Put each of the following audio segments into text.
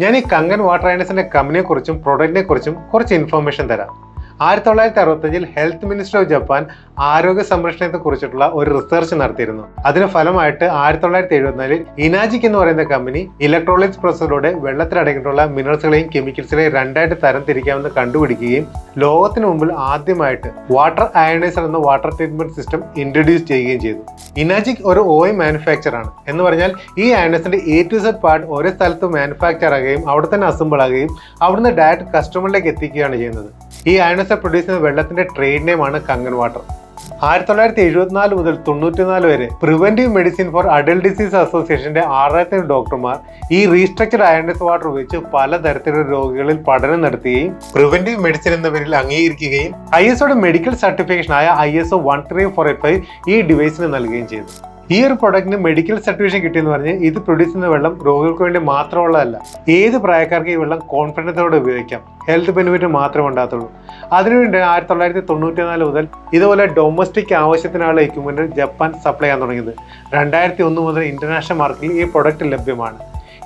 ഞാൻ ഈ Kangen water അയണേഴ്സിന്റെ കമ്പനിയെ കുറിച്ചും പ്രൊഡക്റ്റിനെ കുറിച്ചും കുറച്ച് ഇൻഫർമേഷൻ തരാം. 1965 ഹെൽത്ത് മിനിസ്റ്റർ ഓഫ് ജപ്പാൻ ആരോഗ്യ സംരക്ഷണത്തെ കുറിച്ചിട്ടുള്ള ഒരു റിസർച്ച് നടത്തിയിരുന്നു. അതിന് ഫലമായിട്ട് 1974 ഇനാജിക് എന്ന് പറയുന്ന കമ്പനി ഇലക്ട്രോളിക്സ് പ്രോസസ്സിലൂടെ വെള്ളത്തിലടങ്ങിയിട്ടുള്ള മിനറൽസുകളെയും കെമിക്കൽസിനെയും രണ്ടായിട്ട് തരം തിരിക്കാമെന്ന് കണ്ടുപിടിക്കുകയും ലോകത്തിന് മുമ്പിൽ ആദ്യമായിട്ട് വാട്ടർ അയണൈസർ എന്ന വാട്ടർ ട്രീറ്റ്മെന്റ് സിസ്റ്റം ഇൻട്രൊഡ്യൂസ് ചെയ്യുകയും ചെയ്തു. ഇനാജിക് ഒരു ഓയിൽ മാനുഫാക്ചർ ആണ്. എന്ന് പറഞ്ഞാൽ ഈ അയണൈസറിന്റെ A to Z പാർട്ട് ഒരേ സ്ഥലത്ത് മാനുഫാക്ചർ ആകുകയും അവിടെ തന്നെ അസംബിൾ ആകുകയും അവിടുന്ന് ഡയറക്റ്റ് കസ്റ്റമറിലേക്ക് എത്തിക്കുകയാണ് ചെയ്യുന്നത്. ഈ അയണൈസർ പ്രൊഡ്യൂസ് ചെയ്യുന്ന വെള്ളത്തിന്റെ ട്രേഡ് നെയിമാണ് കങ്കൻ വാട്ടർ. 1974 മുതൽ 94 വരെ preventive medicine four adult disease അസോസിയേഷന്റെ 6000 ഡോക്ടർമാർ ഈ റീസ്ട്രക്ചർഡ് അയണൈസ്ഡ് വാട്ടർ ഉപയോഗിച്ച് പലതരത്തിലുള്ള രോഗികളിൽ പഠനം നടത്തുകയും പ്രിവെന്റീവ് മെഡിസിൻ എന്ന പേരിൽ അംഗീകരിക്കുകയും ISOയുടെ മെഡിക്കൽ സർട്ടിഫിക്കേഷൻ ആയ ISO 13485 ഈ ഡിവൈസിന് നൽകുകയും ചെയ്തു. ഈ ഒരു പ്രൊഡക്റ്റിന് മെഡിക്കൽ സർട്ടിഫിക്കേഷൻ കിട്ടിയെന്ന് പറഞ്ഞ് ഇത് പ്രൊഡ്യൂസ് ചെയ്യുന്ന വെള്ളം രോഗികൾക്ക് വേണ്ടി മാത്രമുള്ളതല്ല, ഏത് പ്രായക്കാർക്ക് ഈ വെള്ളം കോൺഫിഡൻസോടെ ഉപയോഗിക്കാം, ഹെൽത്ത് ബെനിഫിറ്റ് മാത്രമേ ഉണ്ടാകത്തുള്ളൂ. അതിനുവേണ്ടി 1994 മുതൽ ഇതുപോലെ ഡൊമസ്റ്റിക് ആവശ്യത്തിനുള്ള എക്യുപ്മെന്റ് ജപ്പാൻ സപ്ലൈ ചെയ്യാൻ തുടങ്ങിയത്. 2001 മുതൽ ഇന്റർനാഷണൽ മാർക്കറ്റിൽ ഈ പ്രൊഡക്റ്റ് ലഭ്യമാണ്.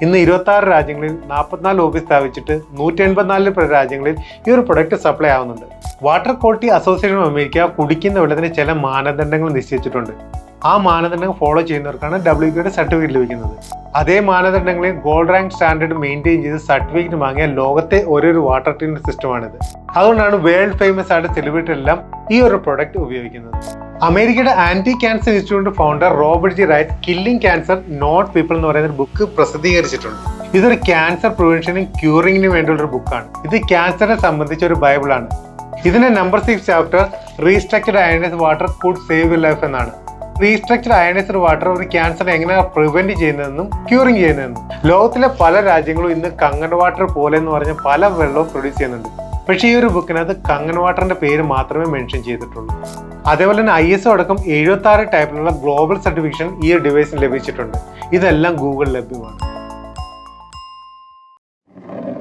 ഇന്ന് 26 രാജ്യങ്ങളിൽ 44 ഓഫീസ് സ്ഥാപിച്ചിട്ട് 184 രാജ്യങ്ങളിൽ ഈ ഒരു പ്രൊഡക്റ്റ് സപ്ലൈ ആവുന്നുണ്ട്. Water quality association of America കുടിക്കുന്ന വെള്ളത്തിന് ചില മാനദണ്ഡങ്ങൾ നിശ്ചയിച്ചിട്ടുണ്ട്. ആ മാനദണ്ഡങ്ങൾ ഫോളോ ചെയ്യുന്നവർക്കാണ് WPOയുടെ സർട്ടിഫിക്കറ്റ് ലഭിക്കുന്നത്. അതേ മാനദണ്ഡങ്ങളിൽ ഗോൾഡ് റാങ്ക് സ്റ്റാൻഡേർഡ് മെയിൻറ്റെയിൻ ചെയ്ത് സർട്ടിഫിക്കറ്റ് വാങ്ങിയ ലോകത്തെ ഒരു വാട്ടർ ട്രീറ്റ്മെന്റ് സിസ്റ്റമാണിത്. അതുകൊണ്ടാണ് വേൾഡ് ഫേമസ് ആയിട്ട് സെലിബ്രിറ്റി എല്ലാം ഈ ഒരു പ്രൊഡക്റ്റ് ഉപയോഗിക്കുന്നത്. അമേരിക്കയുടെ anti cancer institute founder Robert G Wright killing cancer not people എന്ന് പറയുന്ന ഒരു ബുക്ക് പ്രസിദ്ധീകരിച്ചിട്ടുണ്ട്. ഇതൊരു ക്യാൻസർ പ്രിവെൻഷനും ക്യൂറിങ്ങിനും വേണ്ടിയുള്ള ഒരു ബുക്കാണ്. ഇത് ക്യാൻസറിനെ സംബന്ധിച്ച ഒരു ബൈബിളാണ്. ഇതിന്റെ number 6 chapter restructured ionized water could save your life എന്നാണ്. റീസ്ട്രക്ചർഡ് അയണൈസ്ഡ് വാട്ടർ ഒരു ക്യാൻസറിനെ എങ്ങനെയാണ് പ്രിവെന്റ് ചെയ്യുന്നതെന്നും ക്യൂറിങ് ചെയ്യുന്നതെന്നും. ലോകത്തിലെ പല രാജ്യങ്ങളും ഇന്ന് കങ്കൻ വാട്ടർ പോലെ എന്ന് പറഞ്ഞ പല വെള്ളവും പ്രൊഡ്യൂസ് ചെയ്യുന്നുണ്ട്. പക്ഷേ ഈ ഒരു ബുക്കിനകത്ത് കങ്കൻ വാട്ടറിന്റെ പേര് മാത്രമേ മെൻഷൻ ചെയ്തിട്ടുള്ളൂ. അതേപോലെ തന്നെ ISO അടക്കം 76 ടൈപ്പിലുള്ള ഗ്ലോബൽ സർട്ടിഫിക്കേഷൻ ഈ ഡിവൈസിന് ലഭിച്ചിട്ടുണ്ട്. ഇതെല്ലാം ഗൂഗിൾ ലഭ്യമാണ്.